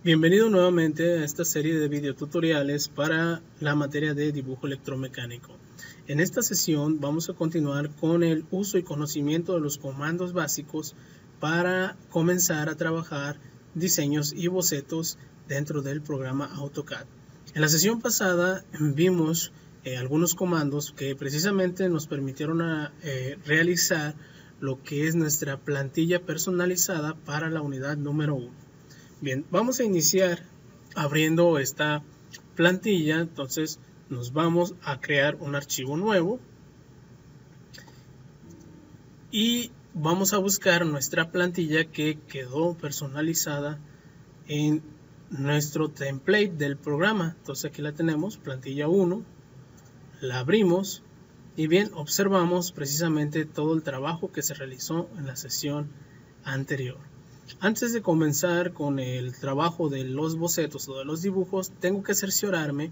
Bienvenido nuevamente a esta serie de videotutoriales para la materia de dibujo electromecánico. En esta sesión vamos a continuar con el uso y conocimiento de los comandos básicos para comenzar a trabajar diseños y bocetos dentro del programa AutoCAD. En la sesión pasada vimos algunos comandos que precisamente nos permitieron realizar lo que es nuestra plantilla personalizada para la unidad número 1. Bien, vamos a iniciar abriendo esta plantilla. Entonces nos vamos a crear un archivo nuevo y vamos a buscar nuestra plantilla que quedó personalizada en nuestro template del programa. Entonces aquí la tenemos, plantilla 1, la abrimos y bien, observamos precisamente todo el trabajo que se realizó en la sesión anterior. Antes de comenzar con el trabajo de los bocetos o de los dibujos, tengo que cerciorarme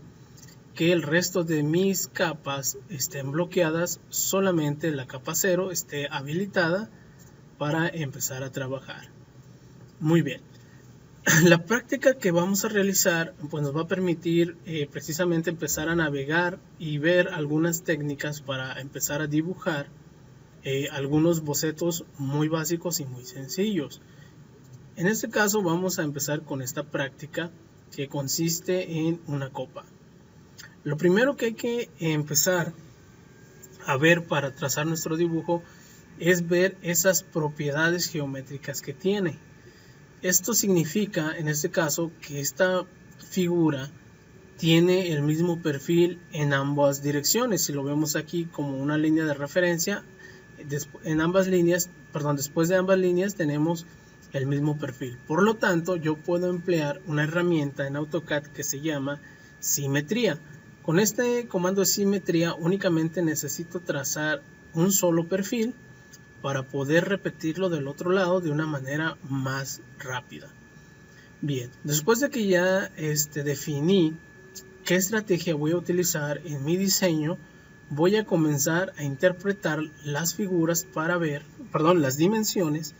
que el resto de mis capas estén bloqueadas, solamente la capa 0 esté habilitada para empezar a trabajar. Muy bien. La práctica que vamos a realizar pues nos va a permitir precisamente empezar a navegar y ver algunas técnicas para empezar a dibujar algunos bocetos muy básicos y muy sencillos. En este caso vamos a empezar con esta práctica que consiste en una copa. Lo primero que hay que empezar a ver para trazar nuestro dibujo es ver esas propiedades geométricas que tiene. Esto significa en este caso que esta figura tiene el mismo perfil en ambas direcciones. Si lo vemos aquí como una línea de referencia, después de ambas líneas tenemos el mismo perfil. Por lo tanto, yo puedo emplear una herramienta en AutoCAD que se llama simetría. Con este comando de simetría únicamente necesito trazar un solo perfil para poder repetirlo del otro lado de una manera más rápida. Bien, después de que ya definí qué estrategia voy a utilizar en mi diseño, voy a comenzar a interpretar las figuras las dimensiones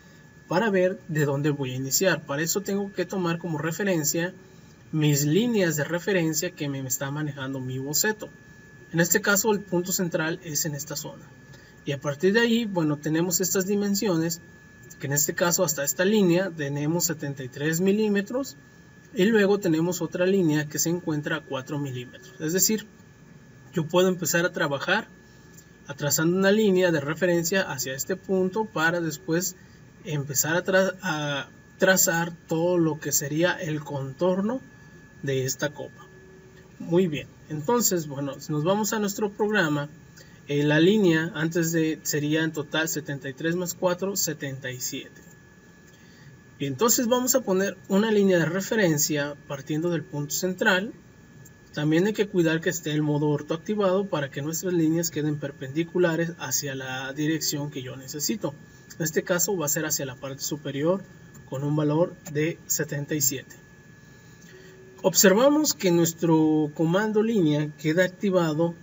para ver de dónde voy a iniciar. Para eso tengo que tomar como referencia mis líneas de referencia que me está manejando mi boceto. En este caso el punto central es en esta zona. Y a partir de ahí, bueno, tenemos estas dimensiones, que en este caso hasta esta línea tenemos 73 milímetros y luego tenemos otra línea que se encuentra a 4 milímetros. Es decir, yo puedo empezar a trabajar trazando una línea de referencia hacia este punto para después empezar a trazar todo lo que sería el contorno de esta copa. Muy bien, entonces, bueno, si nos vamos a nuestro programa, la línea sería en total 73 más 4, 77. Y entonces vamos a poner una línea de referencia partiendo del punto central. También hay que cuidar que esté el modo orto activado para que nuestras líneas queden perpendiculares hacia la dirección que yo necesito. En este caso va a ser hacia la parte superior con un valor de 77. Observamos que nuestro comando línea queda activado,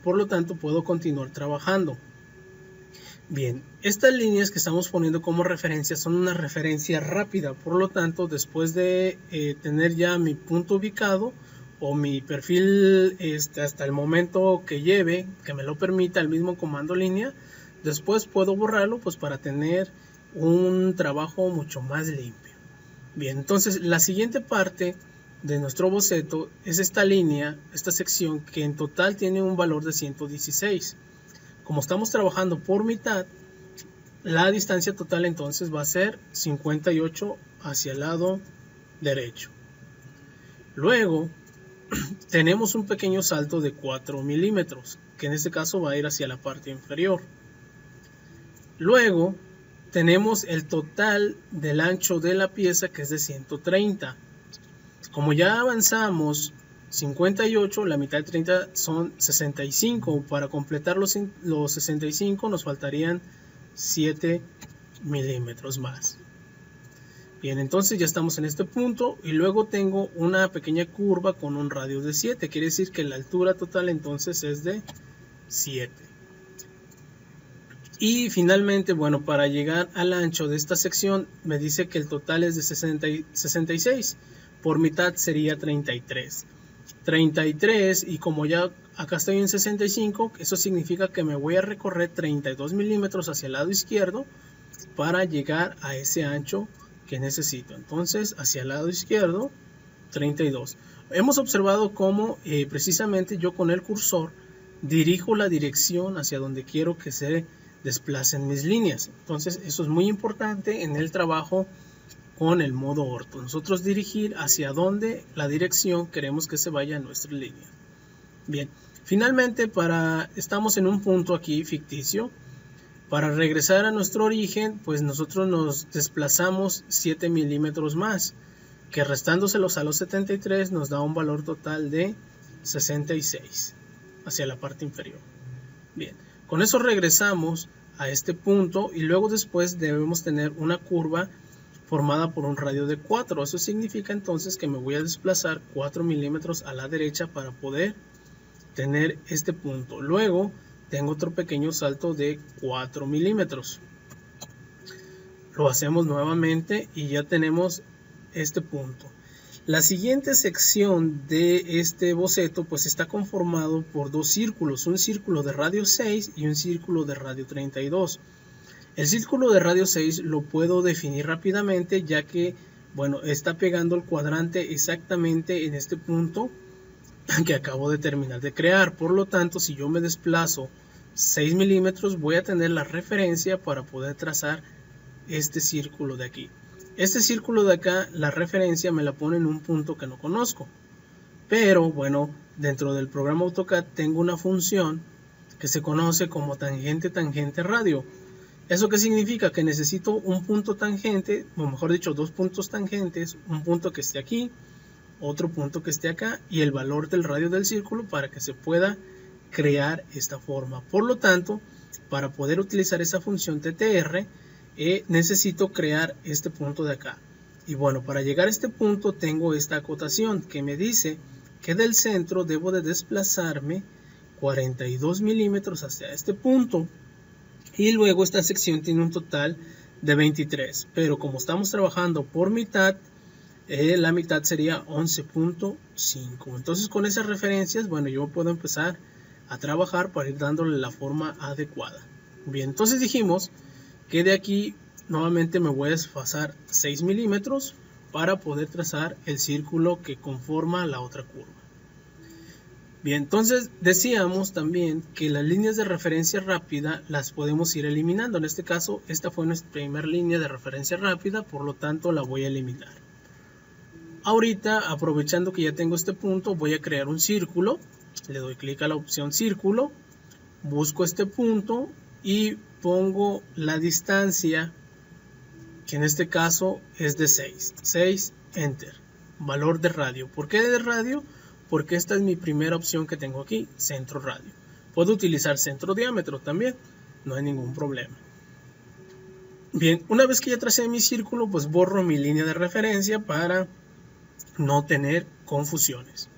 por lo tanto puedo continuar trabajando. Bien, estas líneas que estamos poniendo como referencia son una referencia rápida, por lo tanto después de tener ya mi punto ubicado o mi perfil hasta el momento que lleve, que me lo permita el mismo comando línea, después puedo borrarlo pues para tener un trabajo mucho más limpio. Bien, entonces la siguiente parte de nuestro boceto es esta línea, esta sección que en total tiene un valor de 116. Como estamos trabajando por mitad, la distancia total entonces va a ser 58 hacia el lado derecho. Luego tenemos un pequeño salto de 4 milímetros, que en este caso va a ir hacia la parte inferior. Luego tenemos el total del ancho de la pieza, que es de 130. Como ya avanzamos 58, la mitad de 30 son 65. Para completar los 65 nos faltarían 7 milímetros más. Bien, entonces ya estamos en este punto y luego tengo una pequeña curva con un radio de 7. Quiere decir que la altura total entonces es de 7. Y finalmente, bueno, para llegar al ancho de esta sección me dice que el total es de 66. por mitad sería 33. 33, y como ya acá estoy en 65, eso significa que me voy a recorrer 32 milímetros hacia el lado izquierdo para llegar a ese ancho que necesito. Entonces, hacia el lado izquierdo, 32. Hemos observado cómo precisamente yo con el cursor dirijo la dirección hacia donde quiero que se desplacen mis líneas. Entonces, eso es muy importante en el trabajo con el modo orto. Nosotros dirigir hacia donde la dirección queremos que se vaya nuestra línea. Bien, finalmente estamos en un punto aquí ficticio. Para regresar a nuestro origen, pues nosotros nos desplazamos 7 milímetros más, que restándoselos a los 73 nos da un valor total de 66 hacia la parte inferior. Bien, con eso regresamos a este punto y luego después debemos tener una curva formada por un radio de 4. Eso significa entonces que me voy a desplazar 4 milímetros a la derecha para poder tener este punto. Luego tengo otro pequeño salto de 4 milímetros. Lo hacemos nuevamente y ya tenemos este punto. La siguiente sección de este boceto pues está conformado por dos círculos, un círculo de radio 6 y un círculo de radio 32. El círculo de radio 6 lo puedo definir rápidamente, ya que bueno, está pegando el cuadrante exactamente en este punto que acabo de terminar de crear. Por lo tanto, si yo me desplazo 6 milímetros, voy a tener la referencia para poder trazar este círculo de aquí. Este círculo de acá, la referencia me la pone en un punto que no conozco. Pero bueno, dentro del programa AutoCAD tengo una función que se conoce como tangente radio. ¿Eso qué significa? Que necesito un punto tangente, o mejor dicho, dos puntos tangentes, un punto que esté aquí, otro punto que esté acá y el valor del radio del círculo para que se pueda crear esta forma. Por lo tanto, para poder utilizar esa función TTR, necesito crear este punto de acá. Y bueno, para llegar a este punto tengo esta acotación que me dice que del centro debo de desplazarme 42 milímetros hacia este punto. Y luego esta sección tiene un total de 23. Pero como estamos trabajando por mitad, la mitad sería 11.5. Entonces con esas referencias, bueno, yo puedo empezar a trabajar para ir dándole la forma adecuada. Bien, entonces dijimos que de aquí nuevamente me voy a desfasar 6 milímetros para poder trazar el círculo que conforma la otra curva. Bien, entonces decíamos también que las líneas de referencia rápida las podemos ir eliminando. En este caso, esta fue nuestra primera línea de referencia rápida, por lo tanto la voy a eliminar. Ahorita, aprovechando que ya tengo este punto, voy a crear un círculo. Le doy clic a la opción círculo, busco este punto y pongo la distancia, que en este caso es de 6. 6, enter. Valor de radio. ¿Por qué de radio? Porque esta es mi primera opción que tengo aquí, centro radio. Puedo utilizar centro diámetro también, no hay ningún problema. Bien, una vez que ya tracé mi círculo, pues borro mi línea de referencia para no tener confusiones.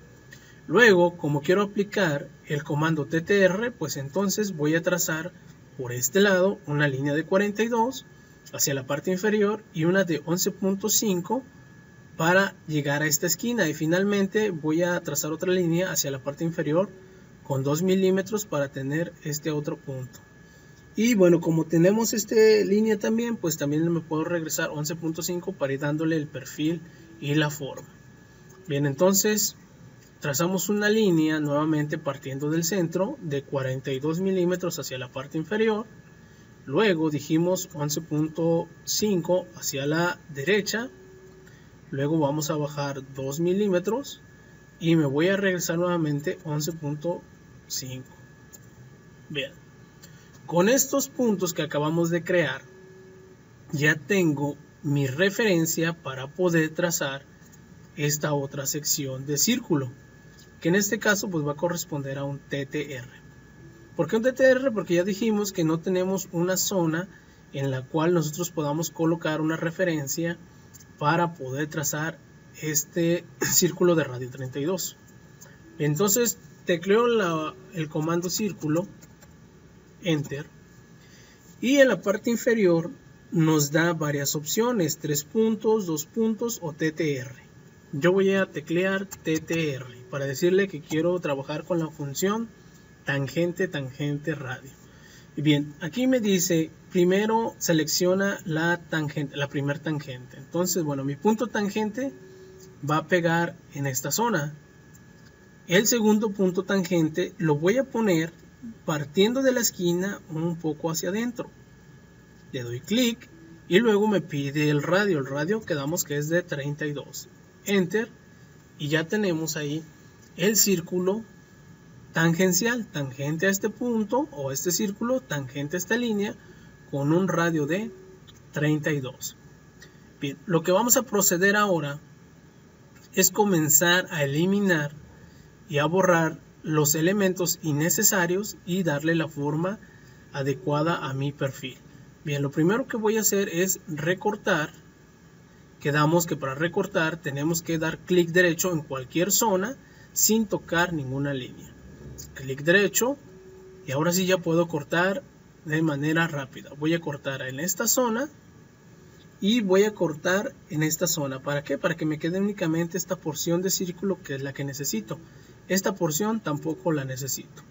Luego, como quiero aplicar el comando TTR, pues entonces voy a trazar por este lado una línea de 42 hacia la parte inferior y una de 11.5 para llegar a esta esquina, y finalmente voy a trazar otra línea hacia la parte inferior con 2 milímetros para tener este otro punto. Y bueno, como tenemos esta línea también, pues también me puedo regresar 11.5 para ir dándole el perfil y la forma. Bien, entonces trazamos una línea nuevamente partiendo del centro de 42 milímetros hacia la parte inferior. Luego dijimos 11.5 hacia la derecha. Luego vamos a bajar 2 milímetros y me voy a regresar nuevamente 11.5. Bien, con estos puntos que acabamos de crear, ya tengo mi referencia para poder trazar esta otra sección de círculo, que en este caso pues va a corresponder a un TTR. ¿Por qué un TTR? Porque ya dijimos que no tenemos una zona en la cual nosotros podamos colocar una referencia para poder trazar este círculo de radio 32. Entonces tecleo el comando círculo, enter, y en la parte inferior nos da varias opciones, 3 puntos, 2 puntos o TTR. yo voy a teclear TTR para decirle que quiero trabajar con la función tangente radio. Y bien, aquí me dice, primero selecciona la tangente, la primer tangente. Entonces, bueno, mi punto tangente va a pegar en esta zona. El segundo punto tangente lo voy a poner partiendo de la esquina un poco hacia adentro. Le doy clic y luego me pide el radio. El radio quedamos que es de 32. Enter y ya tenemos ahí el círculo tangencial, tangente a este punto o a este círculo, tangente a esta línea con un radio de 32. Bien, lo que vamos a proceder ahora es comenzar a eliminar y a borrar los elementos innecesarios y darle la forma adecuada a mi perfil. Bien, lo primero que voy a hacer es recortar. Quedamos que para recortar tenemos que dar clic derecho en cualquier zona sin tocar ninguna línea. Clic derecho y ahora sí ya puedo cortar de manera rápida. Voy a cortar en esta zona y voy a cortar en esta zona. ¿Para qué? Para que me quede únicamente esta porción de círculo que es la que necesito. Esta porción tampoco la necesito.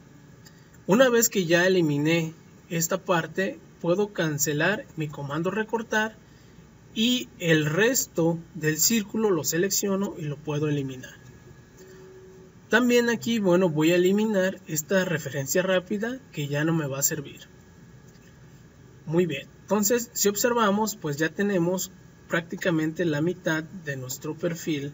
Una vez que ya eliminé esta parte, puedo cancelar mi comando recortar y el resto del círculo lo selecciono y lo puedo eliminar. También aquí, bueno, voy a eliminar esta referencia rápida que ya no me va a servir. Muy bien, entonces si observamos, pues ya tenemos prácticamente la mitad de nuestro perfil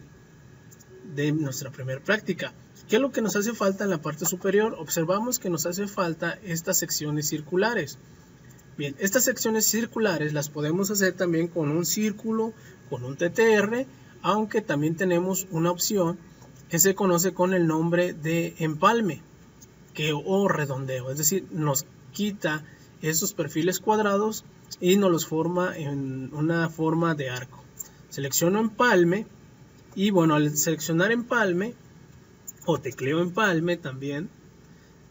de nuestra primera práctica. ¿Qué es lo que nos hace falta en la parte superior? Observamos que nos hace falta estas secciones circulares. Bien, estas secciones circulares las podemos hacer también con un círculo, con un TTR, aunque también tenemos una opción que se conoce con el nombre de empalme o redondeo, es decir, nos quita esos perfiles cuadrados y nos los forma en una forma de arco. Selecciono empalme y bueno, al seleccionar empalme o tecleo empalme también,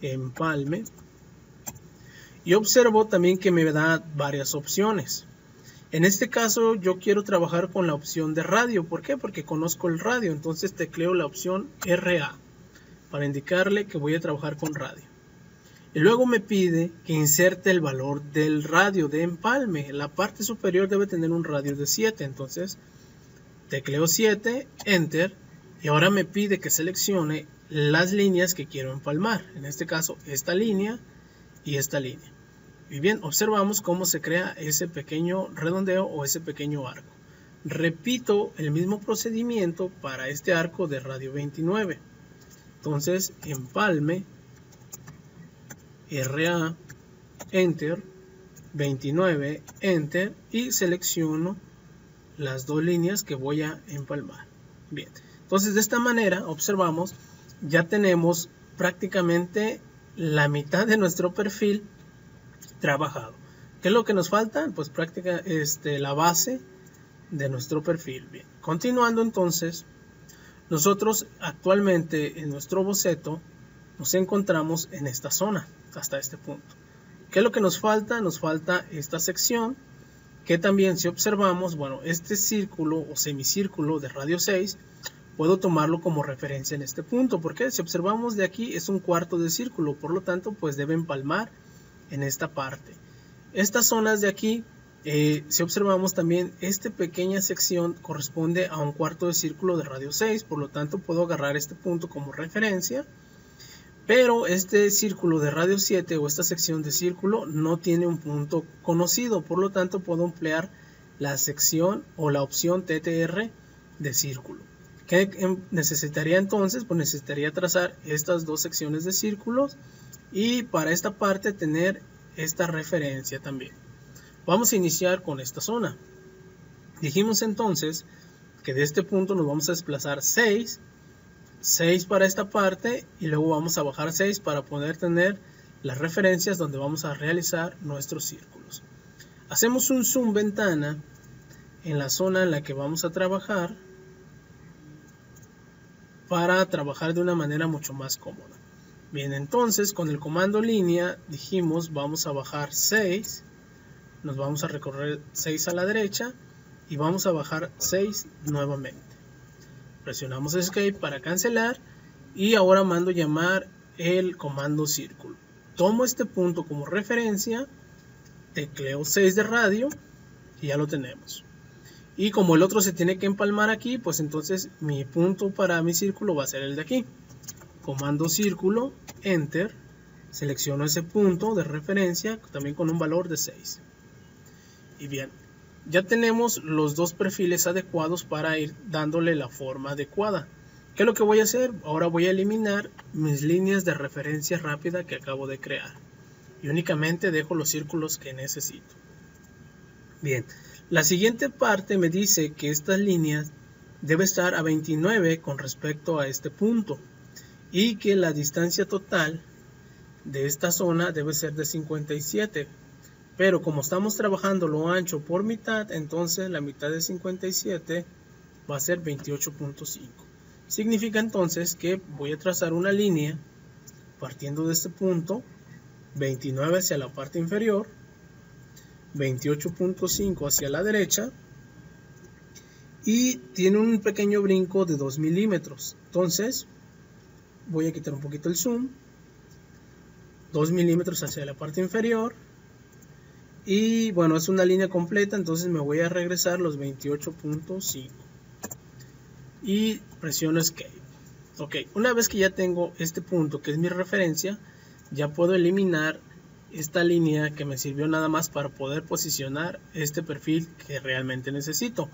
empalme, y observo también que me da varias opciones. En este caso yo quiero trabajar con la opción de radio. ¿Por qué? Porque conozco el radio. Entonces tecleo la opción RA para indicarle que voy a trabajar con radio. Y luego me pide que inserte el valor del radio de empalme. La parte superior debe tener un radio de 7. Entonces tecleo 7, Enter. Y ahora me pide que seleccione las líneas que quiero empalmar. En este caso esta línea y esta línea. Y bien, observamos cómo se crea ese pequeño redondeo o ese pequeño arco. Repito el mismo procedimiento para este arco de radio 29. Entonces, empalme, RA, Enter, 29, Enter y selecciono las dos líneas que voy a empalmar. Bien, entonces de esta manera observamos, ya tenemos prácticamente la mitad de nuestro perfil trabajado. ¿Qué es lo que nos falta? Pues la base de nuestro perfil. Bien, continuando entonces, nosotros actualmente en nuestro boceto nos encontramos en esta zona hasta este punto. ¿Qué es lo que nos falta? Nos falta esta sección que también, si observamos, bueno, este círculo o semicírculo de radio 6 puedo tomarlo como referencia en este punto, porque si observamos de aquí es un cuarto de círculo, por lo tanto pues debe empalmar en esta parte. Estas zonas de aquí, si observamos también, esta pequeña sección corresponde a un cuarto de círculo de radio 6, por lo tanto puedo agarrar este punto como referencia, pero este círculo de radio 7 o esta sección de círculo no tiene un punto conocido, por lo tanto puedo emplear la sección o la opción TTR de círculo. ¿Qué necesitaría entonces? Pues necesitaría trazar estas dos secciones de círculos y para esta parte tener esta referencia también. Vamos a iniciar con esta zona. Dijimos entonces que de este punto nos vamos a desplazar 6 para esta parte y luego vamos a bajar 6 para poder tener las referencias donde vamos a realizar nuestros círculos. Hacemos un zoom ventana en la zona en la que vamos a trabajar para trabajar de una manera mucho más cómoda. Bien, entonces con el comando línea dijimos vamos a bajar 6, nos vamos a recorrer 6 a la derecha y vamos a bajar 6 nuevamente. Presionamos Escape para cancelar y ahora mando llamar el comando círculo. Tomo este punto como referencia, tecleo 6 de radio y ya lo tenemos. Y como el otro se tiene que empalmar aquí, pues entonces mi punto para mi círculo va a ser el de aquí. Comando círculo, enter, selecciono ese punto de referencia también con un valor de 6. Y bien, ya tenemos los dos perfiles adecuados para ir dándole la forma adecuada. ¿Qué es lo que voy a hacer? Ahora voy a eliminar mis líneas de referencia rápida que acabo de crear. Y únicamente dejo los círculos que necesito. Bien, la siguiente parte me dice que estas líneas debe estar a 29 con respecto a este punto. Y que la distancia total de esta zona debe ser de 57. Pero como estamos trabajando lo ancho por mitad, entonces la mitad de 57 va a ser 28.5. Significa entonces que voy a trazar una línea partiendo de este punto, 29 hacia la parte inferior, 28.5 hacia la derecha y tiene un pequeño brinco de 2 milímetros. Entonces voy a quitar un poquito el zoom, 2 milímetros hacia la parte inferior y bueno, es una línea completa, entonces me voy a regresar los 28.5 y presiono Escape. Ok, una vez que ya tengo este punto que es mi referencia, ya puedo eliminar esta línea que me sirvió nada más para poder posicionar este perfil que realmente necesito.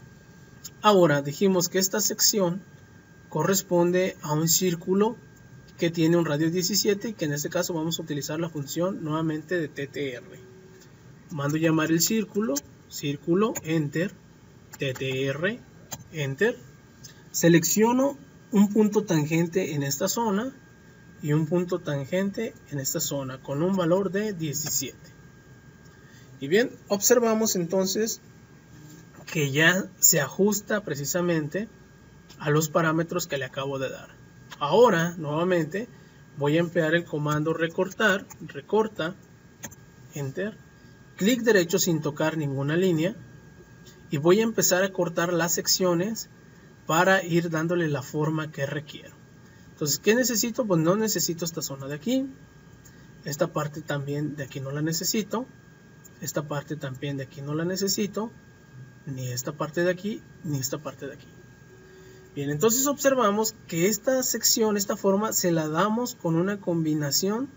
Ahora dijimos que esta sección corresponde a un círculo que tiene un radio 17 y que en este caso vamos a utilizar la función nuevamente de TTR. Mando llamar el círculo, círculo, enter, TTR, enter. Selecciono un punto tangente en esta zona y un punto tangente en esta zona con un valor de 17. Y bien, observamos entonces que ya se ajusta precisamente a los parámetros que le acabo de dar. Ahora, nuevamente, voy a emplear el comando recortar, recorta, enter, clic derecho sin tocar ninguna línea y voy a empezar a cortar las secciones para ir dándole la forma que requiero. Entonces, ¿qué necesito? Pues no necesito esta zona de aquí, esta parte también de aquí no la necesito, esta parte también de aquí no la necesito, ni esta parte de aquí, ni esta parte de aquí. Bien, entonces observamos que esta sección, esta forma, se la damos con una combinación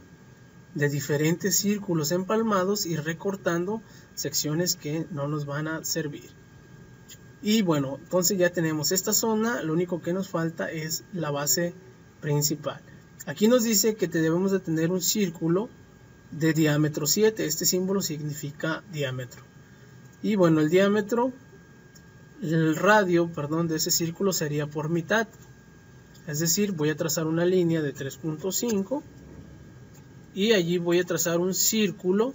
de diferentes círculos empalmados y recortando secciones que no nos van a servir. Y bueno, entonces ya tenemos esta zona, lo único que nos falta es la base principal. Aquí nos dice que debemos de tener un círculo de diámetro 7, este símbolo significa diámetro. Y bueno, el diámetro, el radio, perdón, de ese círculo sería por mitad. Es decir, voy a trazar una línea de 3.5 y allí voy a trazar un círculo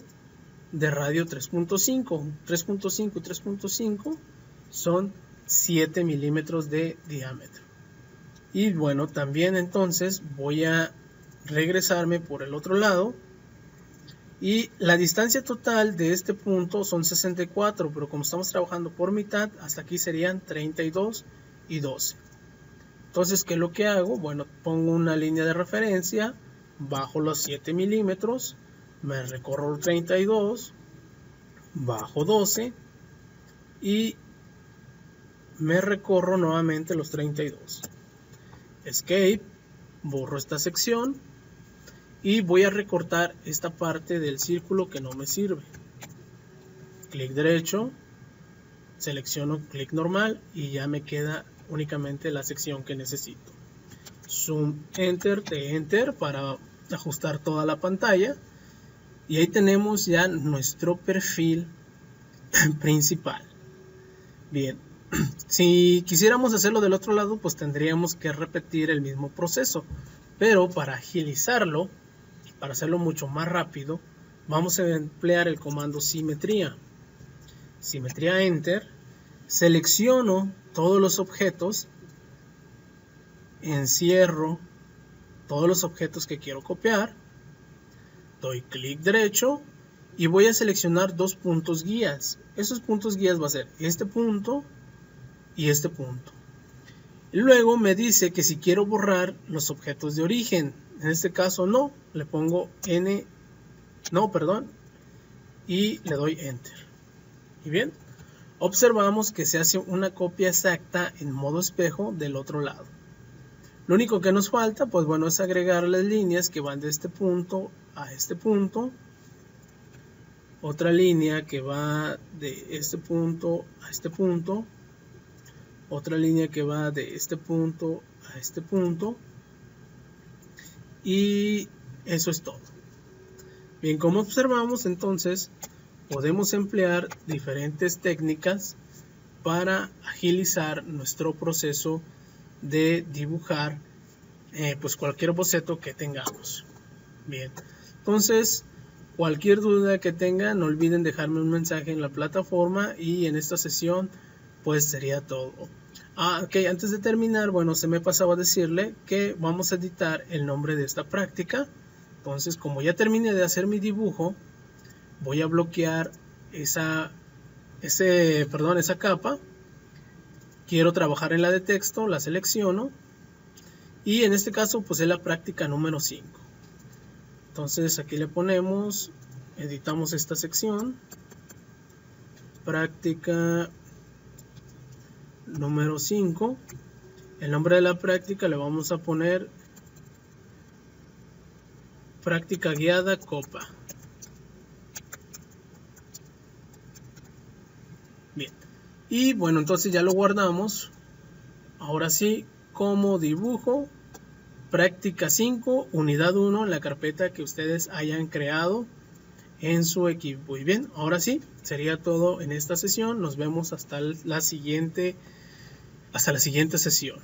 de radio 3.5. 3.5 y 3.5 son 7 milímetros de diámetro. Y bueno, también entonces voy a regresarme por el otro lado. Y la distancia total de este punto son 64, pero como estamos trabajando por mitad, hasta aquí serían 32 y 12. Entonces, ¿qué es lo que hago? Bueno, pongo una línea de referencia, bajo los 7 milímetros, me recorro el 32, bajo 12 y me recorro nuevamente los 32. Escape, borro esta sección y voy a recortar esta parte del círculo que no me sirve. Clic derecho, selecciono clic normal y ya me queda únicamente la sección que necesito. Zoom, enter, enter para ajustar toda la pantalla y ahí tenemos ya nuestro perfil principal. Bien, si quisiéramos hacerlo del otro lado, pues tendríamos que repetir el mismo proceso, pero para agilizarlo, para hacerlo mucho más rápido, vamos a emplear el comando simetría. Simetría, enter, selecciono todos los objetos, encierro todos los objetos que quiero copiar, doy clic derecho y voy a seleccionar dos puntos guías. Esos puntos guías va a ser este punto y este punto. Luego me dice que si quiero borrar los objetos de origen. En este caso no, le pongo y le doy Enter. Y bien, observamos que se hace una copia exacta en modo espejo del otro lado. Lo único que nos falta, pues bueno, es agregar las líneas que van de este punto a este punto. Otra línea que va de este punto a este punto. Otra línea que va de este punto a este punto. Y eso es todo. Bien, como observamos, entonces podemos emplear diferentes técnicas para agilizar nuestro proceso de dibujar pues cualquier boceto que tengamos. Bien, entonces cualquier duda que tengan, no olviden dejarme un mensaje en la plataforma y en esta sesión pues sería todo. Ok, antes de terminar, bueno, se me pasaba a decirle que vamos a editar el nombre de esta práctica. Entonces, como ya terminé de hacer mi dibujo, voy a bloquear esa capa. Quiero trabajar en la de texto, la selecciono. Y en este caso, pues es la práctica número 5. Entonces, aquí le ponemos, editamos esta sección. Práctica número 5. El nombre de la práctica le vamos a poner práctica guiada copa. Bien, y bueno, entonces ya lo guardamos. Ahora sí, como dibujo, práctica 5, unidad 1, la carpeta que ustedes hayan creado en su equipo. Y bien, ahora sí, sería todo en esta sesión. Nos vemos hasta la siguiente sesión.